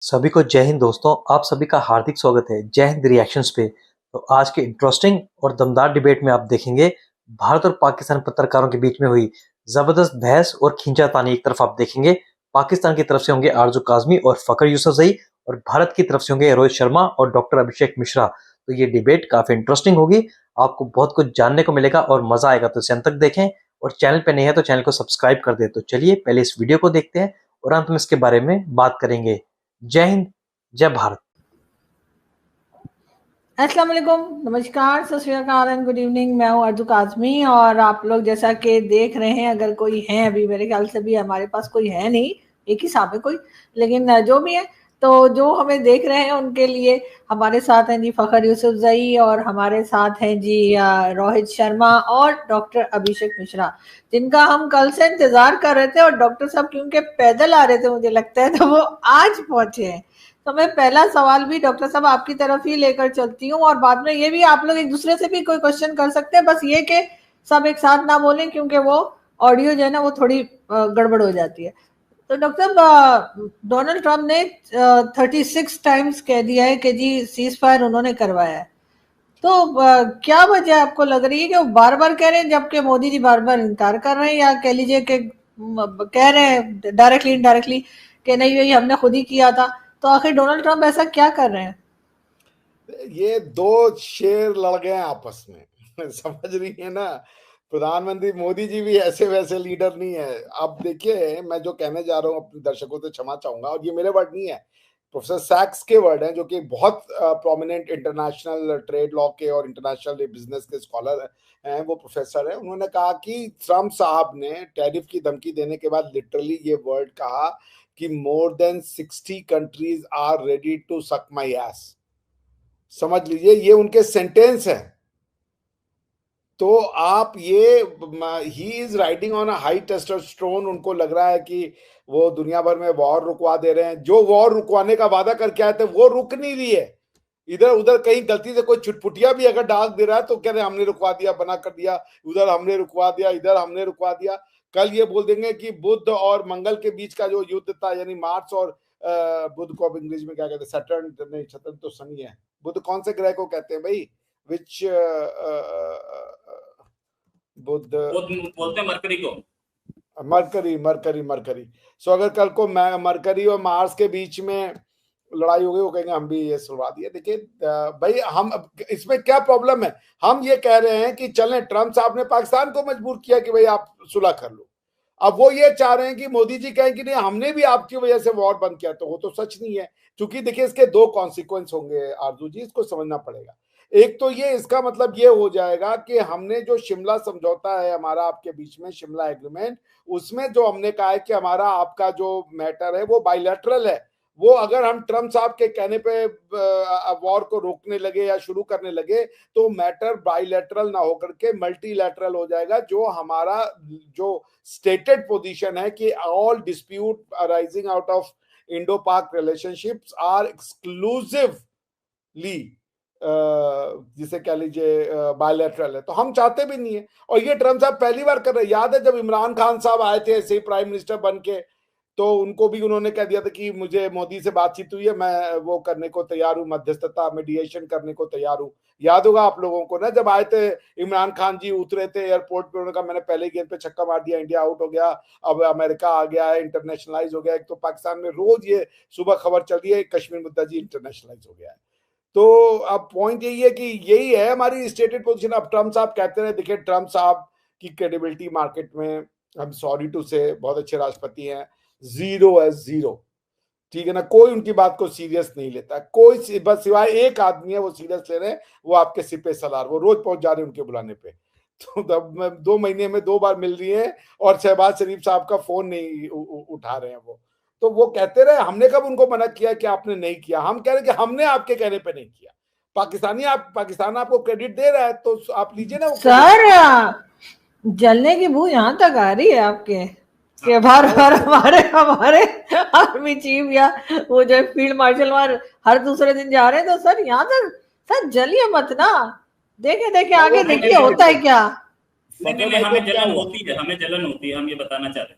सभी को जय हिंद दोस्तों। आप सभी का हार्दिक स्वागत है जय हिंद रिएक्शंस पे। तो आज के इंटरेस्टिंग और दमदार डिबेट में आप देखेंगे भारत और पाकिस्तान पत्रकारों के बीच में हुई जबरदस्त बहस और खींचातानी। एक तरफ आप देखेंगे पाकिस्तान की तरफ से होंगे आरजू काजमी और फखर यूसुफजई, और भारत की तरफ से होंगे रोहित शर्मा और डॉक्टर अभिषेक मिश्रा। तो ये डिबेट काफी इंटरेस्टिंग होगी, आपको बहुत कुछ जानने को मिलेगा और मजा आएगा। तो इसे अंत तक देखें और चैनल पे नहीं है तो चैनल को सब्सक्राइब कर दे। तो चलिए पहले इस वीडियो को देखते हैं और अंत में इसके बारे में बात करेंगे। जय हिंद, जय भारत। अस्सलाम वालेकुम, नमस्कार, सत श्री अकाल एंड गुड इवनिंग। मैं हूँ आरजू काजमी और आप लोग जैसा कि देख रहे हैं, अगर कोई है, अभी मेरे ख्याल से भी हमारे पास कोई है नहीं, एक ही साहब है कोई, लेकिन जो भी है तो जो हमें देख रहे हैं उनके लिए हमारे साथ हैं जी फखर यूसुफजई और हमारे साथ हैं जी रोहित शर्मा और डॉक्टर अभिषेक मिश्रा, जिनका हम कल से इंतजार कर रहे थे। और डॉक्टर साहब क्योंकि पैदल आ रहे थे मुझे लगता है, तो वो आज पहुंचे हैं। तो मैं पहला सवाल भी डॉक्टर साहब आपकी तरफ ही लेकर चलती हूँ और बाद में ये भी आप लोग एक दूसरे से भी कोई क्वेश्चन कर सकते हैं, बस ये कि सब एक साथ ना बोलें क्योंकि वो ऑडियो जो है ना वो थोड़ी गड़बड़ हो जाती है। तो डॉक्टर साहब, डोनाल्ड ट्रम्प ने 36 टाइम्स कह दिया है कि जी सीज फायर उन्होंने करवाया है। तो क्या वजह आपको लग रही है कि वो बार बार कह रहे हैं जबकि मोदी जी बार बार इनकार कर रहे हैं, या कह लीजिए कि कह रहे हैं डायरेक्टली इनडायरेक्टली कि नहीं ये हमने खुद ही किया था। तो आखिर डोनाल्ड ट्रम्प ऐसा क्या कर रहे हैं? ये दो शेर लड़ गए हैं आपस में समझ रही है ना। प्रधानमंत्री मोदी जी भी ऐसे वैसे लीडर नहीं है। अब देखिए, मैं जो कहने जा रहा हूँ अपने दर्शकों से क्षमा चाहूंगा, और ये मेरे वर्ड नहीं है, प्रोफेसर सैक्स के वर्ड हैं, जो कि बहुत प्रोमिनेंट इंटरनेशनल ट्रेड लॉ के और इंटरनेशनल बिजनेस के स्कॉलर हैं। वो प्रोफेसर हैं। उन्होंने कहा कि ट्रम्प साहब ने टैरिफ की धमकी देने के बाद लिटरली ये वर्ड कहा कि more than 60 countries are ready to suck my S. समझ लीजिए, ये उनके सेंटेंस है। तो आप ये he is riding on a high testosterone. उनको लग रहा है कि वो दुनिया भर में वॉर रुकवा दे रहे हैं। जो वॉर रुकवाने का वादा करके आए थे वो रुक नहीं रही है। इधर उधर कहीं गलती से कोई चुटपुटिया भी अगर डाल दे रहा है तो कह रहे हमने रुकवा दिया, बना कर दिया, उधर हमने रुकवा दिया, इधर हमने रुकवा दिया। कल ये बोल देंगे कि बुध और मंगल के बीच का जो युद्ध था, यानी मार्स और बुध को अब इंग्लिश में क्या कहते हैं, सैटर्न नहीं, सैटर्न तो शनि है, बुध कौन से ग्रह को कहते हैं भाई? विच बुध बोलते हैं मरकरी को। मरकरी। सो अगर कल को मरकरी और मार्स के बीच में लड़ाई हो गई, वो कहेंगे हम भी ये सुलवा दिए। देखिए भाई, हम इसमें क्या प्रॉब्लम है? हम ये कह रहे हैं कि चलें, ट्रम्प साहब ने पाकिस्तान को मजबूर किया कि भाई आप सुलह कर लो। अब वो ये चाह रहे हैं कि मोदी जी कहें कि नहीं हमने भी आपकी वजह से वॉर बंद किया, तो वो तो सच नहीं है। क्योंकि देखिए, इसके दो कॉन्सिक्वेंस होंगे आरजू जी, इसको समझना पड़ेगा। एक तो ये, इसका मतलब ये हो जाएगा कि हमने जो शिमला समझौता है हमारा आपके बीच में, शिमला एग्रीमेंट, उसमें जो हमने कहा है कि हमारा आपका जो मैटर है वो बायलैटरल है, वो अगर हम ट्रम्प साहब के कहने पे वॉर को रोकने लगे या शुरू करने लगे तो मैटर बायलैटरल ना होकर के मल्टीलैटरल हो जाएगा। जो हमारा जो स्टेटेड पोजीशन है कि all dispute arising out of Indo पाक रिलेशनशिप्स आर एक्सक्लूसिवली जिसे कह लीजिए बायलैटरल है, तो हम चाहते भी नहीं है। और ये ट्रम्प साहब पहली बार कर रहे हैं। याद है जब इमरान खान साहब आए थे ऐसे ही प्राइम मिनिस्टर बन के, तो उनको भी उन्होंने कह दिया था कि मुझे मोदी से बातचीत हुई है, मैं वो करने को तैयार हूँ, मध्यस्थता मीडिएशन करने को तैयार हूँ। याद होगा आप लोगों को ना, जब आए थे इमरान खान जी, उतरे थे एयरपोर्ट पे, उन्होंने कहा मैंने पहले गेंद पे छक्का मार दिया, इंडिया आउट हो गया, अब अमेरिका आ गया है, इंटरनेशनलाइज हो गया। एक तो पाकिस्तान में रोज ये सुबह खबर चल रही है कश्मीर मुद्दा जी इंटरनेशनलाइज हो गया है। तो अब पॉइंट यही है कि यही है हमारी स्टेटेड पोजीशन। अब ट्रम्प साहब कहते रहे, देखिए ट्रम्प साहब की क्रेडिबिलिटी मार्केट में, आई एम सॉरी टू से, बहुत अच्छे राष्ट्रपति हैं, जीरो है, जीरो। ठीक है ना, कोई उनकी बात को सीरियस नहीं लेता, कोई, बस सिवाय एक आदमी है वो सीरियस ले रहे हैं, वो आपके सिपे सलार, वो रोज पहुंच जा रहे हैं उनके बुलाने पे। तो तब 2 महीने में 2 बार मिल रही है और शहबाज शरीफ साहब का फोन नहीं उठा रहे हैं वो। तो वो कहते रहे हमने कब उनको मना किया कि आपने नहीं किया? हम कह रहे हैं कि हमने आपके कहने पे नहीं किया। पाकिस्तान आपको क्रेडिट दे रहा है तो आप लीजिए ना। सर, जलने की बू यहाँ तक आ रही है आपके कि बार बार हमारे आर्मी चीफ या वो जो फील्ड मार्शल वहां हर दूसरे दिन जा रहे हैं। तो सर यहाँ तक, सर जलिए मत ना, देखे आगे देखिए होता है क्या। नहीं, हमें जलन होती है, हम ये बताना चाह रहे थे।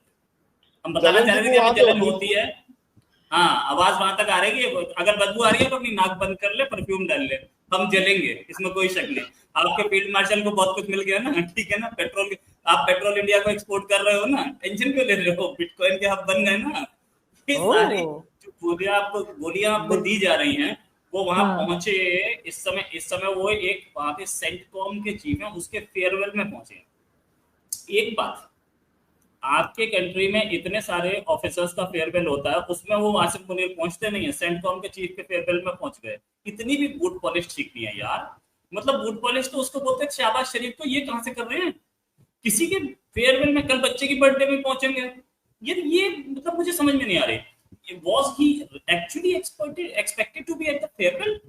हम बताना चाह रहे थे कि हमें जलन होती है। हाँ, आवाज वहां तक आ रही है। अगर बदबू आ रही है तो अपनी नाक बंद कर ले, परफ्यूम डाल ले, हम जलेंगे, इसमें कोई शक नहीं। आपके फील्ड मार्शल को बहुत कुछ मिल गया ना, ठीक है ना। पेट्रोल, आप पेट्रोल इंडिया को एक्सपोर्ट कर रहे हो ना, टेंशन क्यों ले रहे हो? बिटकॉइन के हब बन गए ना। ये सारी ओह जो गोलियां आपको बिल दी जा रही हैं, वो वहां हाँ पहुंचे। इस समय वो एक वहां पे सेंटकॉम के चीफ हैं, उसके फेयरवेल में पहुंचे। एक बात, आपके कंट्री में इतने सारे ऑफिसर्स का फेयरवेल होता है, उसमें वो आसिफ मुनीर पहुंचते नहीं है, सेंटकॉम के चीफ के फेयरवेल में पहुंच गए। इतनी भी बूट पॉलिश ठीक नहीं है यार। मतलब बूट पॉलिश तो उसको बोलते हैं शहबाज शरीफ, तो ये कहां से कर रहे हैं? किसी के फेयरवेल में, कल बच्चे की बर्थडे में पहुंचेंगे। ये मतलब मुझे समझ में नहीं आ रही। Was he actually expected to be at the farewell?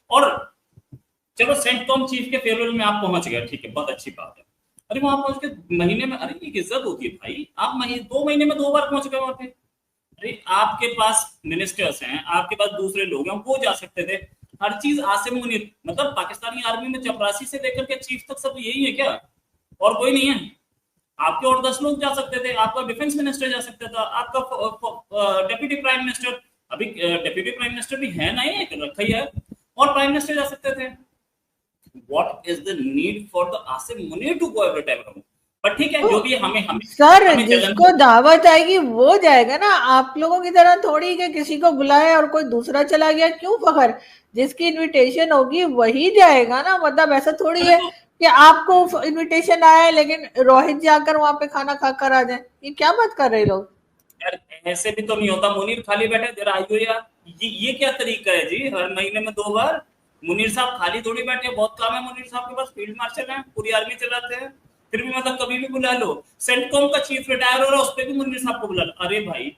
और चलो सेंटकॉम चीफ के फेयरवेल में आप पहुंच गए, ठीक है, बहुत अच्छी बात है। अरे वहां पहुंच के महीने में, अरे एक इज्जत होती है भाई, आप 2 महीने में 2 बार पहुंच गए वहां पे। अरे आपके पास मिनिस्टर्स हैं, आपके पास दूसरे लोग हैं, वो जा सकते थे। हर चीज आसिम मुनीर, मतलब पाकिस्तानी आर्मी में चपरासी से लेकर के चीफ तक सब यही है क्या? और कोई नहीं है? आपके और 10 लोग जा सकते थे, आपका डिफेंस मिनिस्टर जा सकता था, आपका डेप्यूटी प्राइम मिनिस्टर, अभी डेप्यूटी प्राइम मिनिस्टर भी है ना, एक रखा ही है, और प्राइम मिनिस्टर जा सकते थे। What is the need for the Asim Munir to go every time around? पर ठीक है, जो भी है, हमें हमें सर हमें जलन जिसको दावत आएगी वो जाएगा ना, आप लोगों की तरह थोड़ी कि किसी को बुलाए और कोई दूसरा चला गया क्यों फखर। जिसकी इनविटेशन होगी वही जाएगा ना, मतलब ऐसा थोड़ी अरे है तो कि आपको इनविटेशन आया है लेकिन रोहित जाकर वहां पे खाना खाकर आ जाए। ये क्या बात कर रहे लोग। यार, ऐसे भी तो नहीं होता। मुनीर खाली बैठे, जरा आइयो यार। ये क्या तरीका है जी, हर महीने में 2 बार? मुनीर साहब खाली थोड़ी बैठे, बहुत काम है मुनीर साहब के पास, फील्ड मार्शल हैं, पूरी आर्मी चलाते हैं। फिर भी मतलब कभी भी बुला लो। सेंटकॉम का चीफ रिटायर हो रहा है, उस पर भी मुनीर साहब को बुला लो। अरे भाई,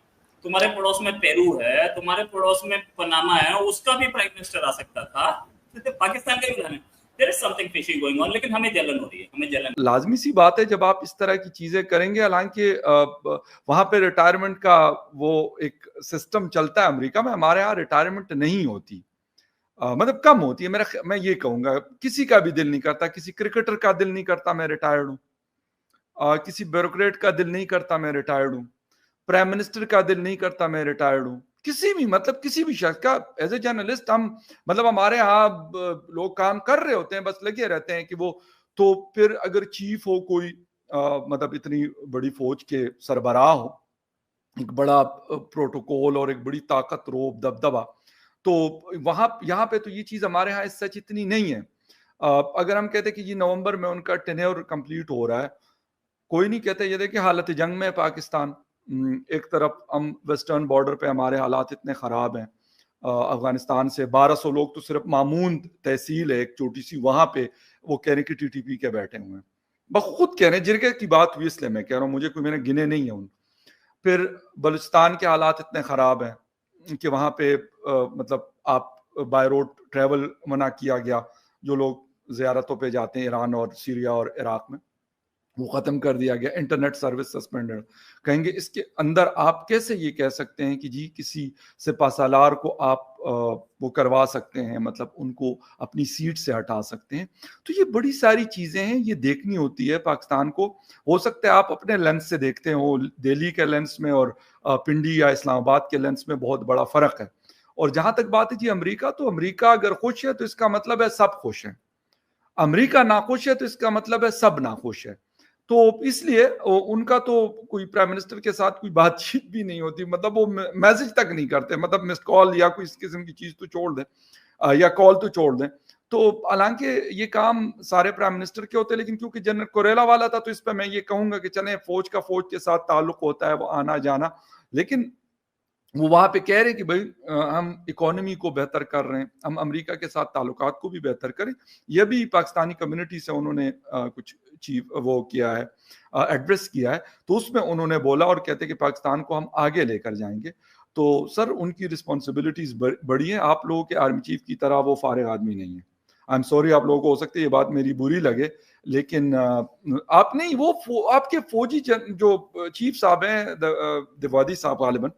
तुम्हारे पड़ोस में पेरू है, तुम्हारे पड़ोस में पनामा है, उसका भी प्राइम मिनिस्टर आ सकता था। पाकिस्तान का भी बुलाना। There is something fishy going on, लेकिन हमें जलन हो रही है, हमें जलन। लाजमी सी बात है जब आप इस तरह की चीजें करेंगे। हालांकि वहां पे रिटायरमेंट का वो एक सिस्टम चलता है अमेरिका में, हमारे यहाँ रिटायरमेंट नहीं होती, मतलब कम होती है। मैं ये कहूंगा, किसी का भी दिल नहीं करता, किसी क्रिकेटर का दिल नहीं करता मैं रिटायर्ड हूँ, किसी ब्यूरोक्रेट का दिल नहीं करता मैं रिटायर्ड हूँ, प्राइम मिनिस्टर का दिल नहीं करता मैं रिटायर्ड हूँ, किसी भी मतलब किसी भी शख्स का। एज ए जर्नलिस्ट हम मतलब हमारे यहाँ लोग काम कर रहे होते हैं, बस लगे रहते हैं कि वो, तो फिर अगर चीफ हो कोई, मतलब इतनी बड़ी फौज के सरबराह हो, एक बड़ा प्रोटोकॉल और एक बड़ी ताकत रोब दबदबा, तो वहां यहाँ पे तो ये चीज हमारे यहाँ इस सच इतनी नहीं है। अगर हम कहते कि जी नवंबर में उनका टेन्योर कंप्लीट हो रहा है, कोई नहीं कहते ये देखिए हालत जंग में पाकिस्तान, एक तरफ हम वेस्टर्न बॉर्डर पे हमारे हालात इतने खराब हैं, अफगानिस्तान से 1200 लोग तो सिर्फ मामून तहसील है एक छोटी सी, वहां पे वो कह रहे कि टीटीपी के बैठे हुए हैं, खुद कह रहे हैं, जिरगे की बात हुई इसलिए मैं कह रहा हूँ, मुझे कोई, मैंने गिने नहीं है उन। फिर बलूचिस्तान के हालात इतने खराब हैं कि वहां पे मतलब आप बाय रोड ट्रेवल मना किया गया, जो लोग जियारतों पे जाते हैं ईरान और सीरिया और इराक में, वो खत्म कर दिया गया, इंटरनेट सर्विस सस्पेंडेड। कहेंगे इसके अंदर आप कैसे ये कह सकते हैं कि जी किसी सिपाहसालार को आप वो करवा सकते हैं, मतलब उनको अपनी सीट से हटा सकते हैं। तो ये बड़ी सारी चीजें हैं, ये देखनी होती है पाकिस्तान को। हो सकता है आप अपने लेंस से देखते हो, दिल्ली के लेंस में और पिंडी या इस्लामाबाद के लेंस में बहुत बड़ा फर्क है। और जहां तक बात है जी अमेरिका, तो अमेरिका अगर खुश है तो इसका मतलब है सब खुश है, अमेरिका नाखुश है तो इसका मतलब है सब नाखुश है। तो इसलिए उनका तो कोई प्राइम मिनिस्टर के साथ कोई बातचीत भी नहीं होती, मतलब वो मैसेज तक नहीं करते, मतलब मिस्ड कॉल या कोई इस किस्म की चीज तो छोड़ दें, या कॉल तो छोड़ दें। तो हालांकि ये काम सारे प्राइम मिनिस्टर के होते हैं, लेकिन क्योंकि जनरल कोरेला वाला था तो इस पर मैं ये कहूंगा कि चलें, फौज का फौज के साथ ताल्लुक होता है, वो आना जाना, लेकिन वो वहां पे कह रहे हैं कि भाई हम इकोनॉमी को बेहतर कर रहे हैं, हम अमेरिका के साथ ताल्लुकात को भी बेहतर करें। यह भी पाकिस्तानी कम्युनिटी से उन्होंने कुछ चीफ वो किया है, एड्रेस किया है, तो उसमें उन्होंने बोला और कहते हैं कि पाकिस्तान को हम आगे लेकर जाएंगे। तो सर उनकी रिस्पॉन्सिबिलिटीज बड़ी हैं, आप लोगों के आर्मी चीफ की तरह वो फारिग आदमी नहीं है। आई एम सॉरी, आप लोगों को हो सकती है ये बात मेरी बुरी लगे, लेकिन आप नहीं, वो आपके फौजी जो चीफ साहब हैं, दिवादी साहब गालिबन,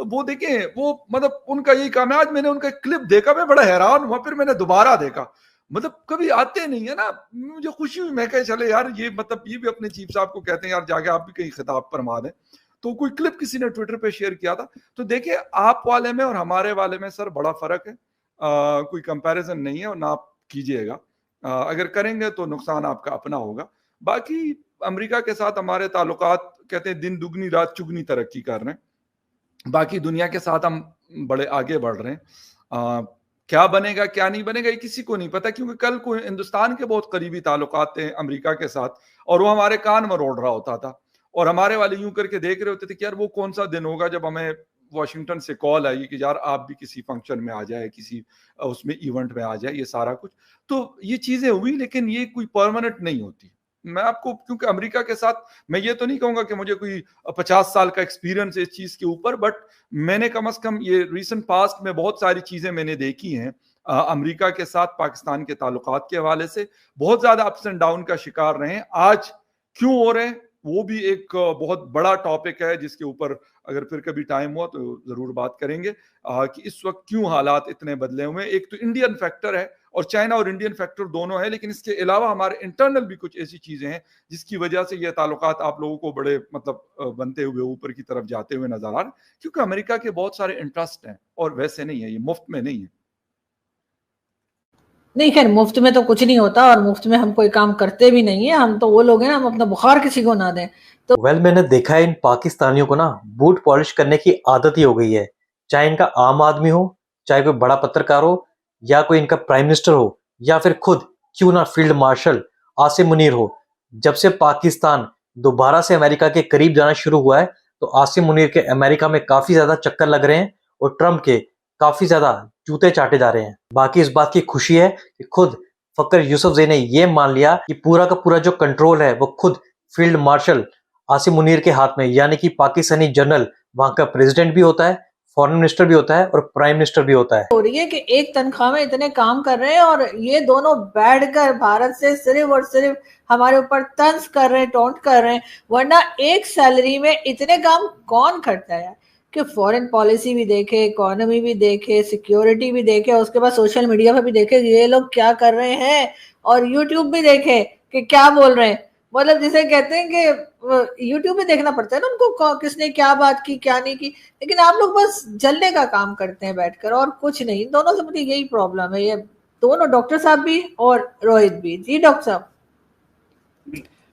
वो देखें, वो मतलब उनका यही काम है। आज मैंने उनका क्लिप देखा, मैं बड़ा हैरान हुआ, फिर मैंने दोबारा देखा, मतलब कभी आते नहीं है ना, मुझे खुशी हुई, मैं कहा चले यार ये मतलब ये भी अपने चीफ साहब को कहते हैं यार जाके आप भी कहीं खिताब फरमा दें। तो कोई क्लिप किसी ने ट्विटर पे शेयर किया था। तो देखिए, आप वाले में और हमारे वाले में सर बड़ा फर्क है, कोई कंपैरिजन नहीं है और ना आप कीजिएगा। अगर करेंगे तो नुकसान आपका अपना होगा। बाकी अमेरिका के साथ हमारे ताल्लुकात कहते हैं दिन दुगनी रात चुगनी तरक्की कर रहे हैं। बाकी दुनिया के साथ हम बड़े आगे बढ़ रहे हैं। क्या बनेगा क्या नहीं बनेगा ये किसी को नहीं पता, क्योंकि कल को हिंदुस्तान के बहुत करीबी ताल्लुकात थे अमेरिका के साथ और वो हमारे कान में रोड़ रहा होता था और हमारे वाले यूं करके देख रहे होते थे कि यार वो कौन सा दिन होगा जब हमें वॉशिंगटन से कॉल आई कि यार आप भी किसी फंक्शन में आ जाए, किसी उसमें इवेंट में आ जाए, ये सारा कुछ। तो ये चीजें हुई, लेकिन ये कोई परमानेंट नहीं होती। मैं आपको, क्योंकि अमेरिका के साथ मैं ये तो नहीं कहूंगा कि मुझे कोई 50 साल का एक्सपीरियंस है इस चीज के ऊपर, बट मैंने कम से कम ये रिसेंट पास्ट में बहुत सारी चीजें मैंने देखी हैं अमेरिका के साथ पाकिस्तान के ताल्लुकात के हवाले से। बहुत ज्यादा अप्स एंड डाउन का शिकार रहे हैं। आज क्यों हो रहे हैं वो भी एक बहुत बड़ा टॉपिक है जिसके ऊपर अगर फिर कभी टाइम हुआ तो जरूर बात करेंगे कि इस वक्त क्यों हालात इतने बदले हुए हैं। एक तो इंडियन फैक्टर है और चाइना और इंडियन फैक्टर दोनों है, लेकिन इसके अलावा हमारे इंटरनल भी कुछ ऐसी चीजें हैं जिसकी वजह से ये ताल्लुकात आप लोगों को बड़े मतलब बनते हुए ऊपर की तरफ जाते हुए नजर आ रहे हैं, क्योंकि अमेरिका के बहुत सारे इंटरेस्ट हैं और वैसे नहीं है, ये मुफ्त में नहीं है। नहीं, खैर मुफ्त में तो कुछ नहीं होता और मुफ्त में हम कोई काम करते भी नहीं है। हम तो वो लोग हैं, हम अपना बुखार किसी को ना दें। तो मैंने देखा है इन पाकिस्तानियों को ना बूट पॉलिश करने की आदत ही हो गई है। चाहे इनका आम आदमी हो, चाहे कोई बड़ा पत्रकार हो, या कोई इनका प्राइम मिनिस्टर हो, या फिर खुद क्यों ना फील्ड मार्शल आसिम मुनीर हो। जब से पाकिस्तान दोबारा से अमेरिका के करीब जाना शुरू हुआ है तो आसिम मुनीर के अमेरिका में काफी ज्यादा चक्कर लग रहे हैं और ट्रंप के काफी ज्यादा जूते चाटे जा रहे हैं। बाकी इस बात की खुशी है कि खुद फकर यूसुफजई ने यह मान लिया कि पूरा का पूरा जो कंट्रोल है वो खुद फील्ड मार्शल आसिम मुनीर के हाथ में, यानी कि पाकिस्तानी जनरल वहां का प्रेसिडेंट भी होता है, फॉरेन मिनिस्टर भी होता है और प्राइम मिनिस्टर भी होता है। हो रही है कि एक तनख्वाह में इतने काम कर रहे हैं और ये दोनों बैठकर भारत से सिर्फ और सिर्फ हमारे ऊपर तंज कर रहे हैं, टोंट कर रहे हैं। वरना एक सैलरी में इतने काम कौन करता है कि फॉरेन पॉलिसी भी देखे, इकोनॉमी भी देखे, सिक्योरिटी भी देखे, उसके बाद सोशल मीडिया पर भी देखे ये लोग क्या कर रहे हैं और यूट्यूब भी देखे कि क्या बोल रहे हैं। मतलब जिसे कहते हैं कि यूट्यूब में देखना पड़ता है ना उनको, किसने क्या बात की क्या नहीं की। लेकिन आप लोग बस जलने का काम करते हैं बैठकर और कुछ नहीं। इन दोनों से मुझे यही प्रॉब्लम है, ये दोनों डॉक्टर साहब भी और रोहित भी। जी डॉक्टर साहब।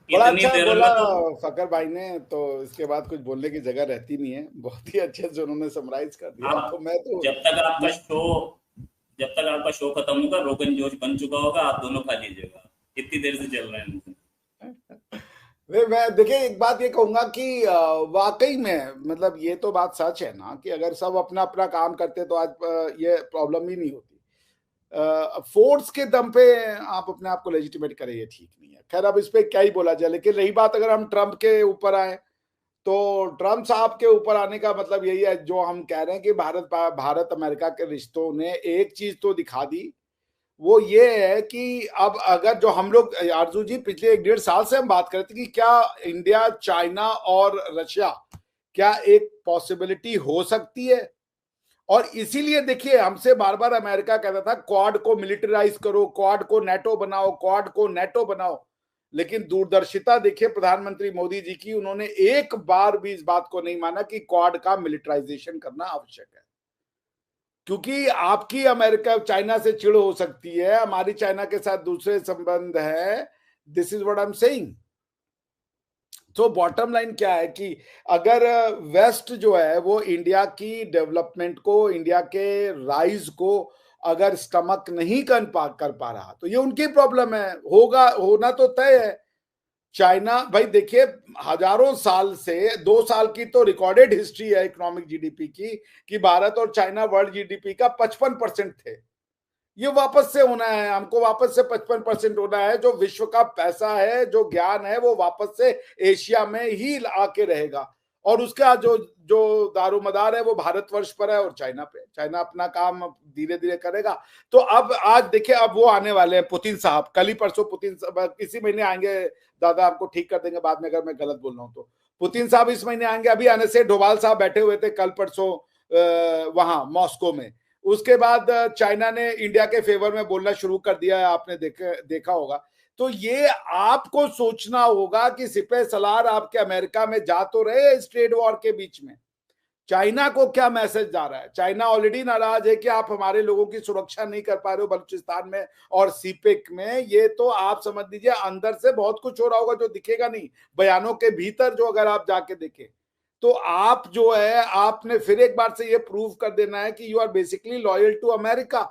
बड़ा इतनी अच्छा देर बोला में तो फकर भाई ने, तो इसके बाद कुछ बोलने की जगह रहती नहीं है। बहुत ही अच्छे से उन्होंने समराइज कर दिया। आप तो मैं तो जब तक आपका शो खत्म होगा रोगन जोश बन चुका होगा, आप दोनों खा लीजिएगा। इतनी देर से चल रहे हैं। मैं देखिए एक बात ये कहूंगा कि वाकई में मतलब ये तो बात सच है ना कि अगर सब अपना अपना काम करते तो आज ये प्रॉब्लम ही नहीं होती। फोर्स के दम पे आप अपने आप को लेजिटिमेट करें, ये ठीक नहीं है। खैर अब इस पे क्या ही बोला जाए। लेकिन रही बात अगर हम ट्रंप के ऊपर आए तो ट्रंप साहब के ऊपर आने का मतलब यही है जो हम कह रहे हैं कि भारत अमेरिका के रिश्तों ने एक चीज तो दिखा दी, वो ये है कि अब अगर जो हम लोग आरजू जी पिछले 1-1.5 साल से हम बात कर रहे थे कि क्या इंडिया, चाइना और रशिया क्या एक पॉसिबिलिटी हो सकती है। और इसीलिए देखिए हमसे बार बार अमेरिका कहता था क्वाड को मिलिटराइज करो, क्वाड को नेटो बनाओ, क्वाड को नेटो बनाओ। लेकिन दूरदर्शिता देखिए प्रधानमंत्री मोदी जी की, उन्होंने एक बार भी इस बात को नहीं माना कि क्वाड का मिलिटराइजेशन करना आवश्यक है। क्योंकि आपकी अमेरिका चाइना से चिड़ हो सकती है, हमारी चाइना के साथ दूसरे संबंध है। This is what I am saying. तो बॉटम लाइन क्या है कि अगर वेस्ट जो है वो इंडिया की डेवलपमेंट को, इंडिया के राइज को अगर स्टमक नहीं कर पा रहा तो ये उनकी प्रॉब्लम है। होना तो तय है। चाइना भाई देखिए हजारों साल से 2 साल की तो रिकॉर्डेड हिस्ट्री है इकोनॉमिक जीडीपी की कि भारत और चाइना वर्ल्ड जीडीपी का 55% थे। ये वापस से होना है, हमको वापस से 55% होना है। जो विश्व का पैसा है, जो ज्ञान है, वो वापस से एशिया में ही आके रहेगा और उसका जो दारोमदार है वो भारतवर्ष पर है और चाइना पे। चाइना अपना काम धीरे धीरे करेगा। तो अब आज देखिए अब वो आने वाले हैं पुतिन साहब, कल ही परसों पुतिन साहब इसी महीने आएंगे। दादा आपको ठीक कर देंगे बाद में अगर मैं गलत बोल रहा हूं तो। पुतिन साहब इस महीने आएंगे। अभी आने से डोभाल साहब बैठे हुए थे कल परसों वहां मॉस्को में। उसके बाद चाइना ने इंडिया के फेवर में बोलना शुरू कर दिया है, आपने देखा होगा। तो ये आपको सोचना होगा कि सिपह सलार आपके अमेरिका में जा तो रहे इस ट्रेड वॉर के बीच में, चाइना को क्या मैसेज जा रहा है? चाइना ऑलरेडी नाराज है कि आप हमारे लोगों की सुरक्षा नहीं कर पा रहे हो बलूचिस्तान में और सीपेक में। ये तो आप समझ लीजिए अंदर से बहुत कुछ हो रहा होगा जो दिखेगा नहीं, बयानों के भीतर जो अगर आप जाके देखें तो आप जो है आपने फिर एक बार से ये प्रूव कर देना है कि you are basically loyal to America.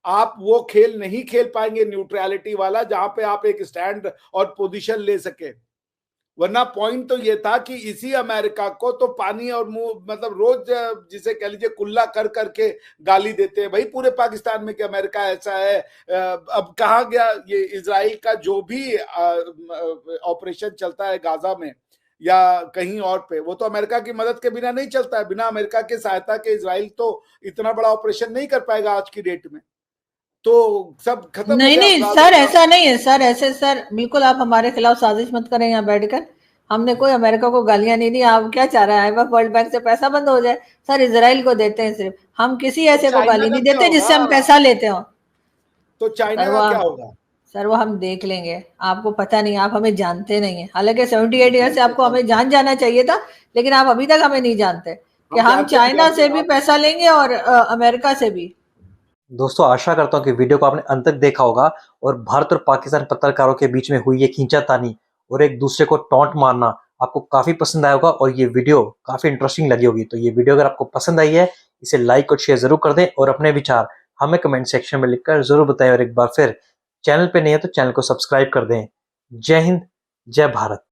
आप वो खेल नहीं खेल पाएंगे न्यूट्रलिटी वाला जहां पे आप एक स्टैंड और पोजीशन ले सके, वरना पॉइंट तो ये था कि इसी अमेरिका को तो पानी और मुंह मतलब रोज जिसे कह लीजिए कुल्ला कर करके गाली देते हैं भाई पूरे पाकिस्तान में कि अमेरिका ऐसा है। अब कहा गया ये इजराइल का जो भी ऑपरेशन चलता है गाजा में या कहीं और पे, वो तो अमेरिका की मदद के बिना नहीं चलता है। बिना अमेरिका की सहायता के इजराइल तो इतना बड़ा ऑपरेशन नहीं कर पाएगा आज की डेट में। तो सब खत्म हो नहीं गया नहीं गाजा सर, का। ऐसा नहीं है सर, ऐसे सर बिल्कुल आप हमारे खिलाफ साजिश मत करें यहाँ बैठकर। हमने कोई अमेरिका को गालियां नहीं दी। आप क्या चाह रहे हैं, IMF वर्ल्ड बैंक से पैसा बंद हो जाए? सर इजराइल को देते हैं सिर्फ, हम किसी ऐसे को चाइना गाली का नहीं क्या देते जिससे हम होगा? पैसा लेते हो। तो चाइना सर का क्या होगा? सर वो हम देख लेंगे, आपको पता नहीं, आप हमें जानते नहीं है। हालांकि 78 ईयर से आपको हमें जान जाना चाहिए था, लेकिन आप अभी तक हमें नहीं जानते कि हम जानते चाइना हैं से भी पैसा लेंगे और अमेरिका से भी। दोस्तों आशा करता हूं कि वीडियो को आपने अंत तक देखा होगा और भारत और पाकिस्तान पत्रकारों के बीच में हुई ये खींचातानी और एक दूसरे को टॉन्ट मारना आपको काफी पसंद आया होगा और ये वीडियो काफी इंटरेस्टिंग लगी होगी। तो ये वीडियो अगर आपको पसंद आई है इसे लाइक और शेयर जरूर कर दें और अपने विचार हमें कमेंट सेक्शन में लिखकर जरूर बताएं और एक बार फिर चैनल पे नहीं है तो चैनल को सब्सक्राइब कर दें। जय हिंद, जय भारत।